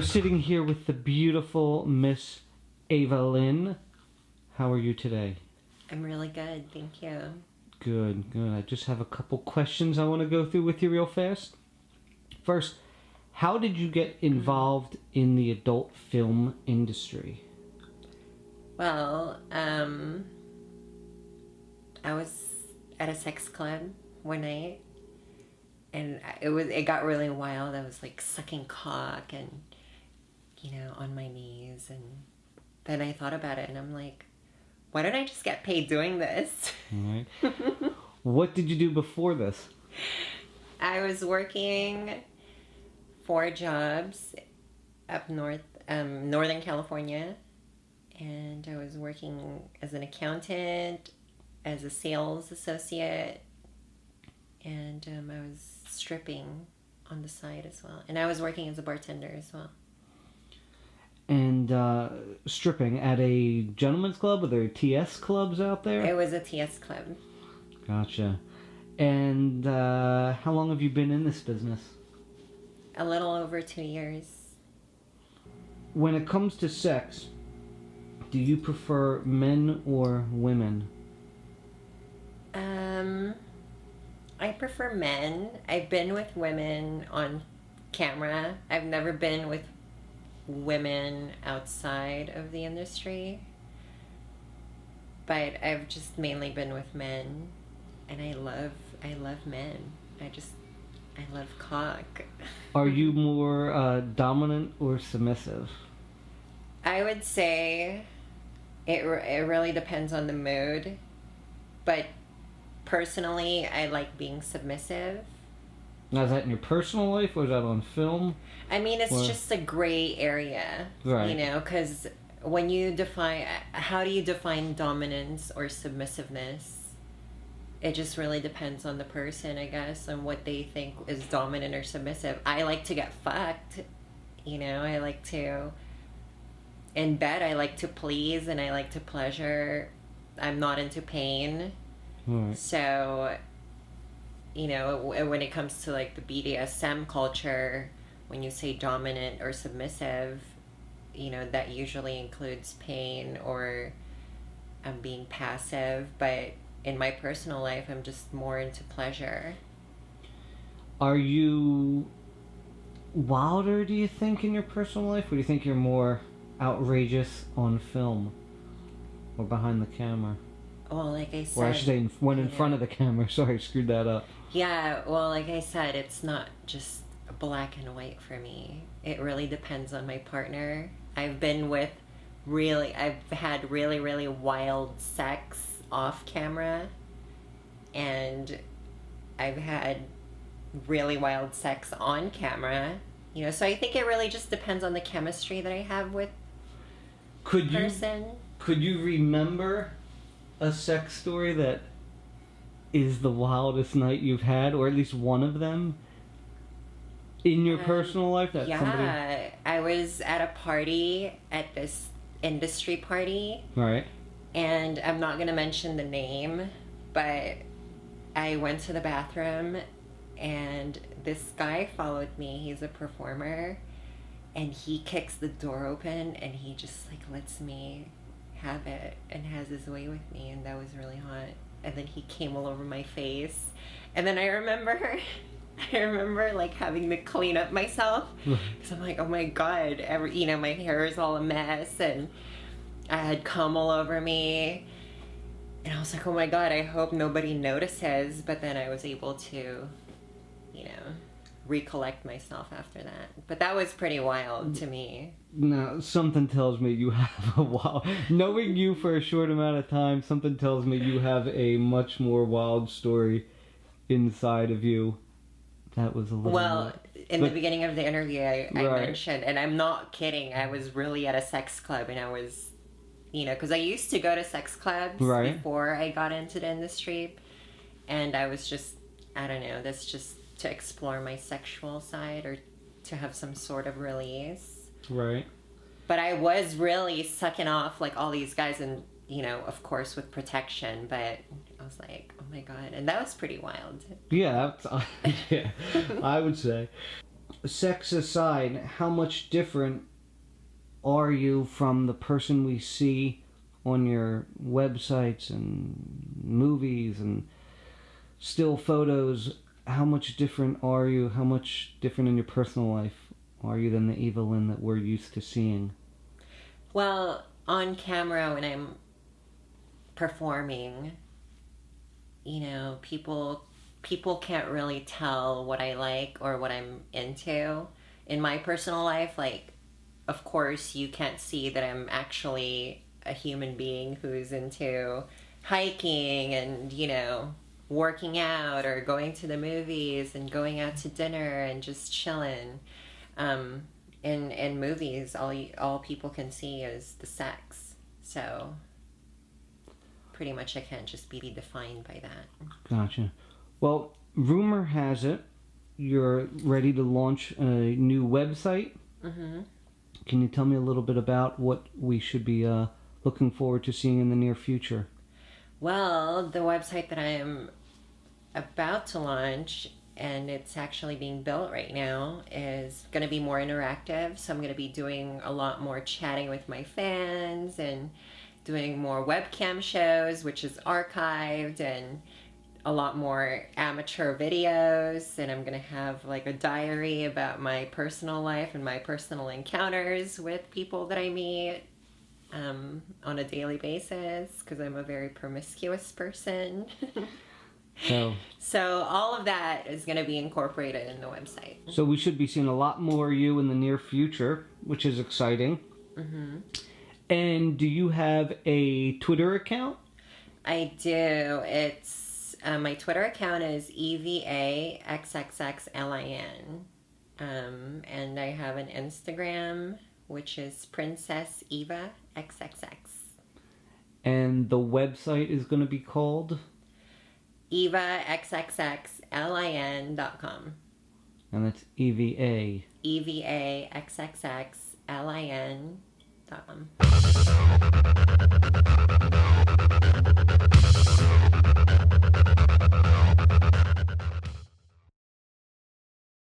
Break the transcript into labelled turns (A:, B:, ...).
A: We're sitting here with the beautiful Miss Eva Lin. How are you today?
B: I'm really good, thank you.
A: Good. I just have a couple questions I want to go through with you real fast. First, how did you get involved in the adult film industry?
B: Well, I was at a sex club one night, and it got really wild. I was like sucking cock and, on my knees, and then I thought about it, and I'm like, why don't I just get paid doing this?
A: All right. What did you do before this?
B: I was working 4 jobs up north, Northern California, and I was working as an accountant, as a sales associate, and I was stripping on the side as well. And I was working as a bartender as well.
A: And stripping at a gentleman's club? Are there TS clubs out there?
B: It was a TS club.
A: Gotcha. And how long have you been in this business?
B: A little over 2 years.
A: When it comes to sex, do you prefer men or women?
B: I prefer men. I've been with women on camera. I've never been with women outside of the industry. But I've just mainly been with men. And I love men. I love cock.
A: Are you more dominant or submissive?
B: I would say it really depends on the mood. But personally, I like being submissive.
A: Now, is that in your personal life or is that on film?
B: I mean, it's just a gray area.
A: Right.
B: Because when you how do you define dominance or submissiveness? It just really depends on the person, I guess, and what they think is dominant or submissive. I like to get fucked. I like to, in bed, I like to please and I like to pleasure. I'm not into pain.
A: Right.
B: So, when it comes to like the BDSM culture, when you say dominant or submissive, that usually includes pain or being passive. But in my personal life, I'm just more into pleasure.
A: Are you wilder, do you think, in your personal life? Or do you think you're more outrageous on film or behind the camera?
B: Well, like I said...
A: Or I should say when in front of the camera. Sorry, I screwed that up.
B: Yeah, well, like I said, it's not just black and white for me. It really depends on my partner. I've had really, really wild sex off camera, and I've had really wild sex on camera. So I think it really just depends on the chemistry that I have with the person.
A: Could you remember a sex story that is the wildest night you've had, or at least one of them in your personal life?
B: I was at a party, at this industry party.
A: Right.
B: And I'm not going to mention the name, but I went to the bathroom and this guy followed me. He's a performer, and he kicks the door open and he just like lets me have it and has his way with me, and that was really hot. And then he came all over my face, and then I remember like having to clean up myself because I'm like, oh my god, my hair is all a mess and I had cum all over me, and I was like, oh my god, I hope nobody notices. But then I was able to recollect myself after that. But that was pretty wild to me.
A: Now, something tells me you have a wild... Knowing you for a short amount of time, something tells me you have a much more wild story inside of you. That was a little...
B: Well, in the beginning of the interview, I mentioned, and I'm not kidding, I was really at a sex club, and I was, because I used to go to sex clubs before I got into the industry, and I was just, I don't know, that's just to explore my sexual side or to have some sort of release.
A: Right.
B: But I was really sucking off like all these guys, and of course with protection, but I was like, oh my god, and that was pretty wild.
A: Yeah, yeah, I would say. sex aside, how much different are you from the person we see on your websites and movies and still photos? How much different are you? How much different in your personal life are you than the Eva Lin that we're used to seeing?
B: Well, on camera when I'm performing, people can't really tell what I like or what I'm into. In my personal life, like, of course, you can't see that I'm actually a human being who's into hiking and, working out or going to the movies and going out to dinner and just chilling. In movies, all people can see is the sex. So pretty much I can't just be defined by that.
A: Gotcha. Well, rumor has it you're ready to launch a new website.
B: Mm-hmm.
A: Can you tell me a little bit about what we should be looking forward to seeing in the near future?
B: Well, the website that I'm about to launch, and it's actually being built right now, is going to be more interactive. So I'm going to be doing a lot more chatting with my fans and doing more webcam shows, which is archived, and a lot more amateur videos. And I'm going to have like a diary about my personal life and my personal encounters with people that I meet on a daily basis, because I'm a very promiscuous person. So all of that is going to be incorporated in the website.
A: So we should be seeing a lot more of you in the near future, which is exciting.
B: Mm-hmm.
A: And do you have a Twitter account?
B: I do. It's my Twitter account is EVAXXXLIN. And I have an Instagram, which is Princess Eva XXX.
A: And the website is going to be called?
B: EVAXXXLIN.com.
A: And that's EVA.
B: EVAXXXLIN.com.